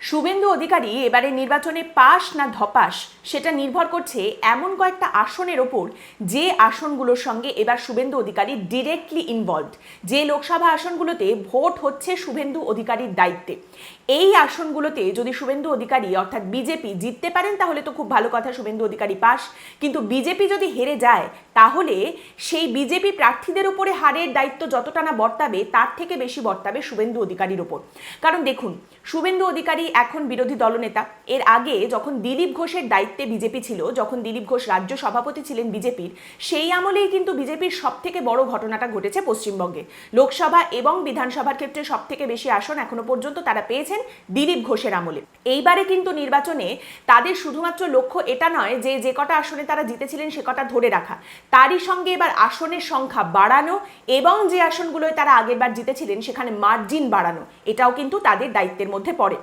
শুভেন্দু অধিকারী এবারে নির্বাচনে পাশ না ধপাস সেটা নির্ভর করছে এমন কয়েকটা আসনের ওপর যে আসনগুলোর সঙ্গে এবার শুভেন্দু অধিকারী ডিরেক্টলি ইনভলভড, যে লোকসভা আসনগুলোতে ভোট হচ্ছে শুভেন্দু অধিকারীর দায়িত্বে। এই আসনগুলোতে যদি শুভেন্দু অধিকারী অর্থাৎ বিজেপি জিততে পারেন তাহলে তো খুব ভালো কথা, শুভেন্দু অধিকারী পাস। কিন্তু বিজেপি যদি হেরে যায় তাহলে সেই বিজেপি প্রার্থীদের উপরে হারের দায়িত্ব যতটা না বর্তাবে তার থেকে বেশি বর্তাবে শুভেন্দু অধিকারীর ওপর। কারণ দেখুন, শুভেন্দু অধিকারী এখন বিরোধী দলনেতা। এর আগে যখন দিলীপ ঘোষের দায়িত্বে বিজেপি ছিল, যখন দিলীপ ঘোষ রাজ্য সভাপতি ছিলেন বিজেপির, সেই আমলেই কিন্তু বিজেপির সব থেকে বড় ঘটনাটা ঘটেছে পশ্চিমবঙ্গে। লোকসভা এবং বিধানসভার ক্ষেত্রে সব থেকে বেশি আসন এখনো পর্যন্ত তারা পেয়েছেন দিলীপ ঘোষের আমলে। এইবারে কিন্তু নির্বাচনে তাদের শুধুমাত্র লক্ষ্য এটা নয় যে যে কটা আসনে তারা জিতেছিলেন সে কটা ধরে রাখা, তারই সঙ্গে এবার আসনের সংখ্যা বাড়ানো এবং যে আসনগুলোয় তারা আগেরবার জিতেছিলেন সেখানে মার্জিন বাড়ানো, এটাও কিন্তু তাদের দায়িত্বের মধ্যে পড়ে।